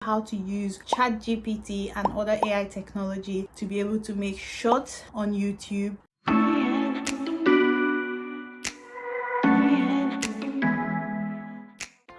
How to use ChatGPT and other AI technology to be able to make shorts on YouTube.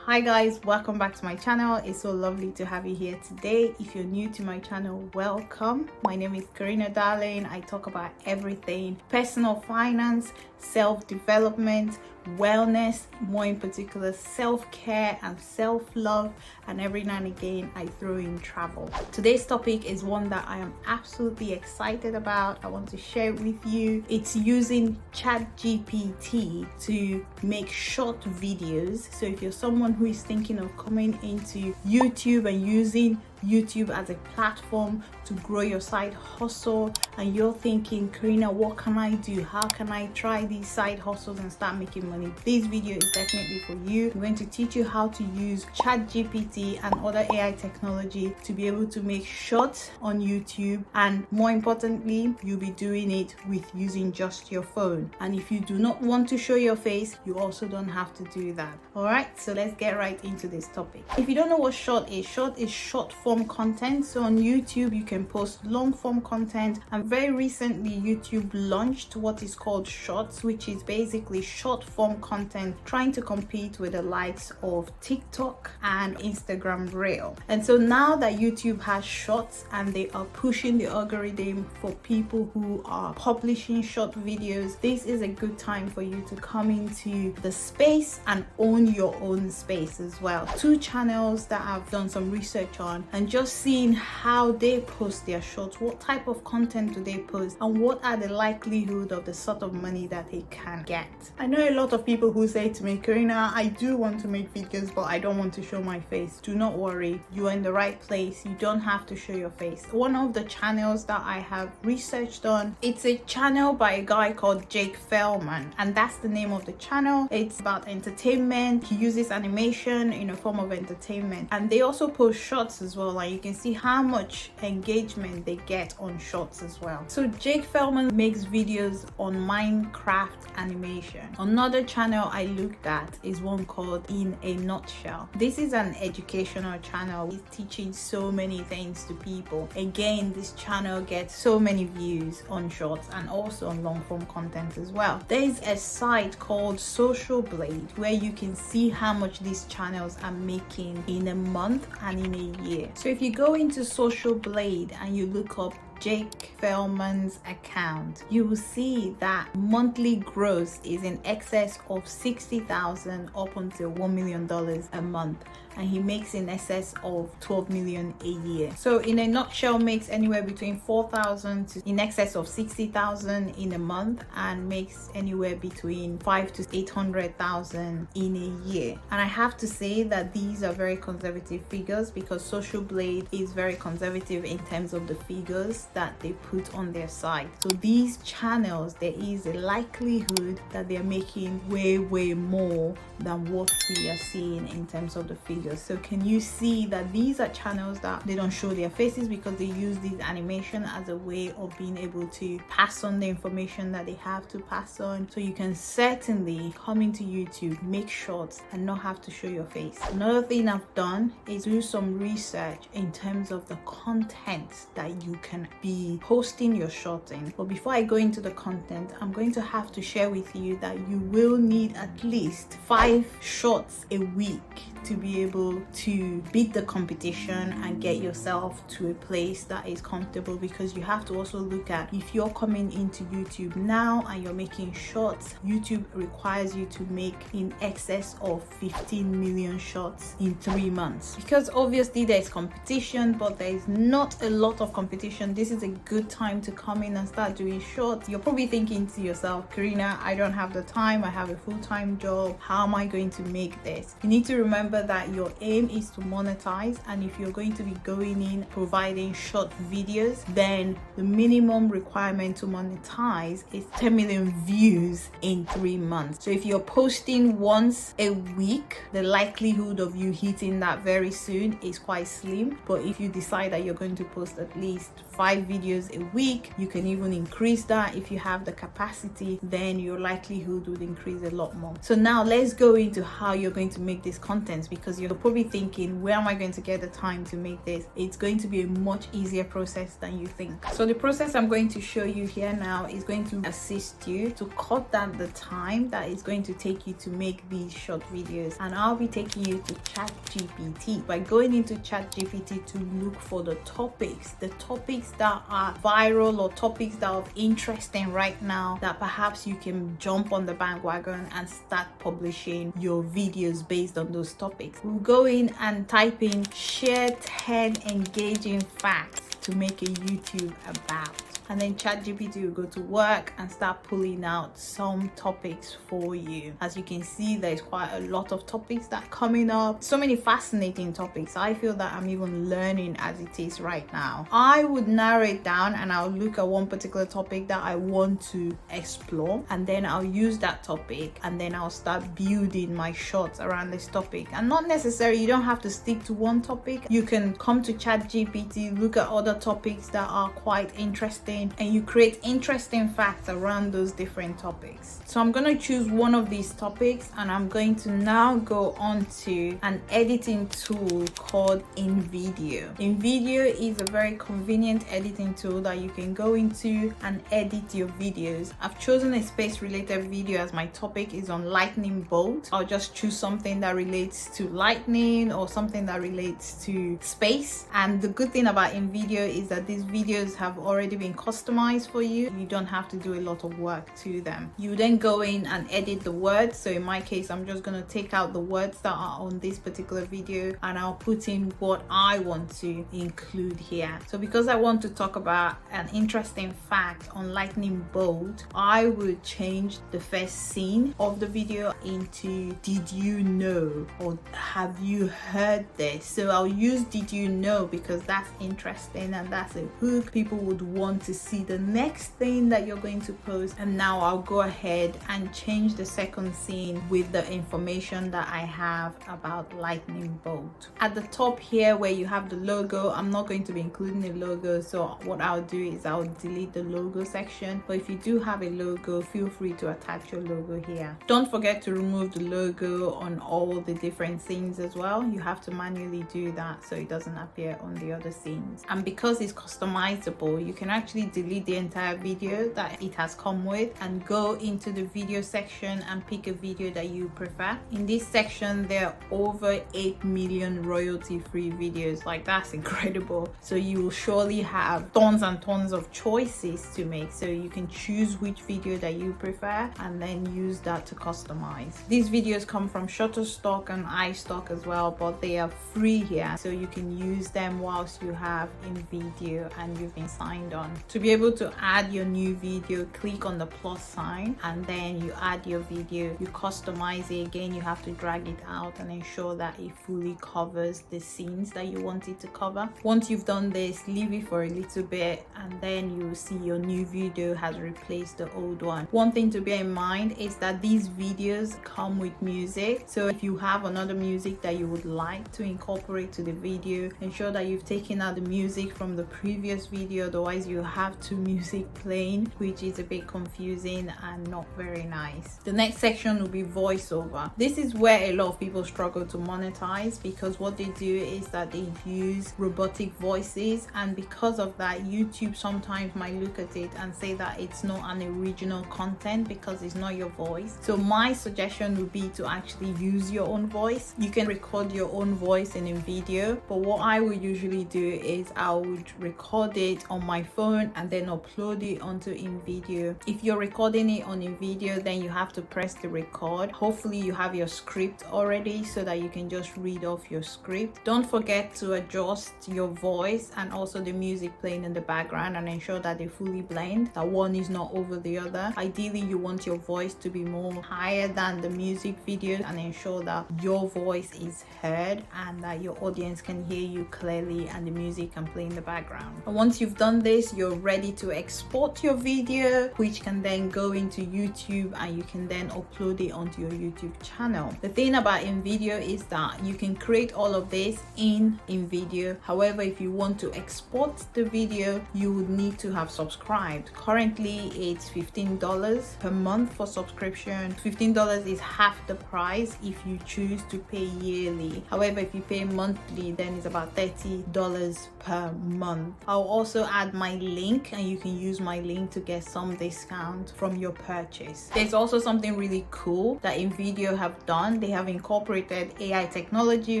Hi guys, welcome back to my channel. It's so lovely to have you here today. If you're new to my channel, welcome. My name is Carina, darling. I talk about everything personal finance, self-development, wellness, more in particular self-care and self-love, and every now and again I throw in travel. Today's topic is one that I am absolutely excited about. I want to share it with you. It's using ChatGPT to make short videos. So if you're someone who is thinking of coming into YouTube and using YouTube as a platform to grow your side hustle, and you're thinking, Carina, what can I do? How can I try these side hustles and start making money? This video is definitely for you. I'm going to teach you how to use ChatGPT and other AI technology to be able to make shorts on YouTube, and more importantly, you'll be doing it with using just your phone. And if you do not want to show your face, you also don't have to do that. All right, so let's get right into this topic. If you don't know what short is short form content. So on YouTube you can post long form content, and very recently YouTube launched what is called shorts, which is basically short form content trying to compete with the likes of TikTok and Instagram Reel. And so now that YouTube has shorts and they are pushing the algorithm for people who are publishing short videos, this is a good time for you to come into the space and own your own space as well. Two channels that I've done some research on and just seeing how they post their shorts, what type of content do they post, and what are the likelihood of the sort of money that they can get. I know a lot of people who say to me, Carina, I do want to make videos, but I don't want to show my face. Do not worry, you are in the right place. You don't have to show your face. One of the channels that I have researched on, it's a channel by a guy called Jake Feldman, and that's the name of the channel. It's about entertainment. He uses animation in a form of entertainment, and they also post shorts as well. Like, you can see how much engagement they get on shorts as well. So Jake Feldman makes videos on Minecraft animation. Another channel I looked at is one called In a Nutshell. This is an educational channel. It's teaching so many things to people. Again, this channel gets so many views on shorts and also on long form content as well. There is a site called Social Blade where you can see how much these channels are making in a month and in a year. So if you go into Social Blade and you look up Jake Feldman's account, you will see that monthly gross is in excess of $60,000 up until $1 million a month, and he makes in excess of 12 million a year. So In a Nutshell makes anywhere between 4,000 to in excess of 60,000 in a month, and makes anywhere between 5 to 800,000 in a year. And I have to say that these are very conservative figures, because Social Blade is very conservative in terms of the figures that they put on their site. So these channels, there is a likelihood that they're making way more than what we are seeing in terms of the figures. So can you see that these are channels that they don't show their faces, because they use this animation as a way of being able to pass on the information that they have to pass on. So you can certainly come into YouTube, make shorts, and not have to show your face. Another thing I've done is do some research in terms of the content that you can be posting your shorts in. But before I go into the content, I'm going to have to share with you that you will need at least 5 shorts a week to be able to beat the competition and get yourself to a place that is comfortable, because you have to also look at, if you're coming into YouTube now and you're making shorts, YouTube requires you to make in excess of 15 million shorts in 3 months, because obviously there's competition, but there is not a lot of competition. This is a good time to come in and start doing shorts. You're probably thinking to yourself, Carina, I don't have the time, I have a full-time job, how am I going to make this? You need to remember that your aim is to monetize, and if you're going to be going in providing short videos, then the minimum requirement to monetize is 10 million views in 3 months. So if you're posting once a week, the likelihood of you hitting that very soon is quite slim. But if you decide that you're going to post at least 5 videos a week, you can even increase that. If you have the capacity, then your likelihood would increase a lot more. So now let's go into how you're going to make this content. sense, because you're probably thinking, where am I going to get the time to make this? It's going to be a much easier process than you think. So the process I'm going to show you here now is going to assist you to cut down the time that it's going to take you to make these short videos. And I'll be taking you to ChatGPT by going into ChatGPT to look for the topics that are viral or topics that are interesting right now, that perhaps you can jump on the bandwagon and start publishing your videos based on those topics. We'll go in and type in share 10 engaging facts to make a YouTube about. And then ChatGPT will go to work and start pulling out some topics for you. As you can see, there's quite a lot of topics that are coming up. So many fascinating topics. I feel that I'm even learning as it is right now. I would narrow it down and I'll look at one particular topic that I want to explore, and then I'll use that topic, and then I'll start building my shorts around this topic. And not necessarily, you don't have to stick to one topic. You can come to ChatGPT, look at other topics that are quite interesting, and you create interesting facts around those different topics. So I'm going to choose one of these topics, and I'm going to now go on to an editing tool called Invideo. Invideo is a very convenient editing tool that you can go into and edit your videos. I've chosen a space related video as my topic is on lightning bolt. I'll just choose something that relates to lightning or something that relates to space. And the good thing about Invideo is that these videos have already been customized for you. You don't have to do a lot of work to them. You then go in and edit the words. So in my case, I'm just going to take out the words that are on this particular video, and I'll put in what I want to include here. So because I want to talk about an interesting fact on lightning bolt, I would change the first scene of the video into did you know, or have you heard this? So I'll use did you know because that's interesting and that's a hook. People would want to see the next thing that you're going to post. And now I'll go ahead and change the second scene with the information that I have about lightning bolt. At the top here where you have the logo, I'm not going to be including a logo, so what I'll do is I'll delete the logo section. But if you do have a logo, feel free to attach your logo here. Don't forget to remove the logo on all the different scenes as well. You have to manually do that so it doesn't appear on the other scenes. And because it's customizable, you can actually delete the entire video that it has come with and go into the video section and pick a video that you prefer. In this section, there are over 8 million royalty-free videos. Like, that's incredible. So you will surely have tons and tons of choices to make, so you can choose which video that you prefer and then use that to customize. These videos come from Shutterstock and iStock as well, but they are free here, so you can use them whilst you have Invideo and you've been signed on. To be able to add your new video, click on the plus sign and then you add your video. You customize it. Again, you have to drag it out and ensure that it fully covers the scenes that you want it to cover. Once you've done this, leave it for a little bit and then you will see your new video has replaced the old one. One thing to bear in mind is that these videos come with music, so if you have another music that you would like to incorporate to the video, ensure that you've taken out the music from the previous video, otherwise you have two music playing, which is a bit confusing and not very nice. The next section will be voiceover. This is where a lot of people struggle to monetize, because what they do is that they use robotic voices, and because of that, YouTube sometimes might look at it and say that it's not an original content because it's not your voice. So my suggestion would be to actually use your own voice. You can record your own voice in Invideo, but what I would usually do is I would record it on my phone and then upload it onto Invideo. If you're recording it on Invideo, then you have to press the record. Hopefully you have your script already so that you can just read off your script. Don't forget to adjust your voice and also the music playing in the background and ensure that they fully blend, that one is not over the other. Ideally, you want your voice to be more higher than the music video and ensure that your voice is heard and that your audience can hear you clearly and the music can play in the background. And once you've done this, you're ready to export your video, which can then go into YouTube and you can then upload it onto your YouTube channel. The thing about Invideo is that you can create all of this in Invideo. However, if you want to export the video, you would need to have subscribed. Currently it's $15 per month for subscription. $15 is half the price if you choose to pay yearly. However, if you pay monthly, then it's about $30 per month. I'll also add my link and you can use my link to get some discount from your purchase. There's also something really cool that Invideo have done. They have incorporated AI technology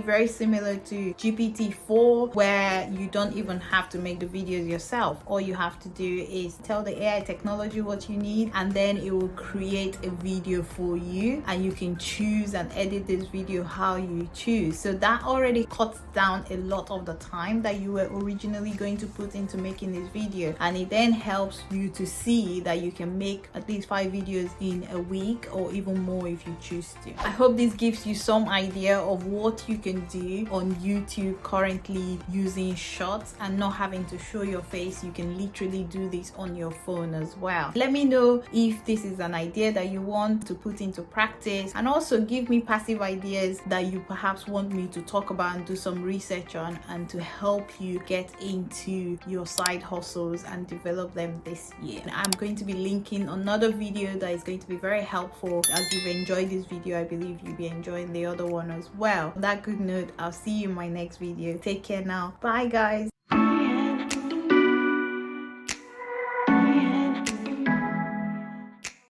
very similar to GPT-4, where you don't even have to make the videos yourself. All you have to do is tell the AI technology what you need, and then it will create a video for you, and you can choose and edit this video how you choose. So that already cuts down a lot of the time that you were originally going to put into making this video, and it then helps you to see that you can make at least 5 videos in a week or even more if you choose to. I hope this gives you some idea of what you can do on YouTube currently using Shorts and not having to show your face. You can literally do this on your phone as well. Let me know if this is an idea that you want to put into practice, and also give me passive ideas that you perhaps want me to talk about and do some research on, and to help you get into your side hustles and develop them this year. I'm going to be linking another video that is going to be very helpful. As you've enjoyed this video, I believe you'll be enjoying the other one as well. On that good note, I'll see you in my next video. Take care now. Bye guys.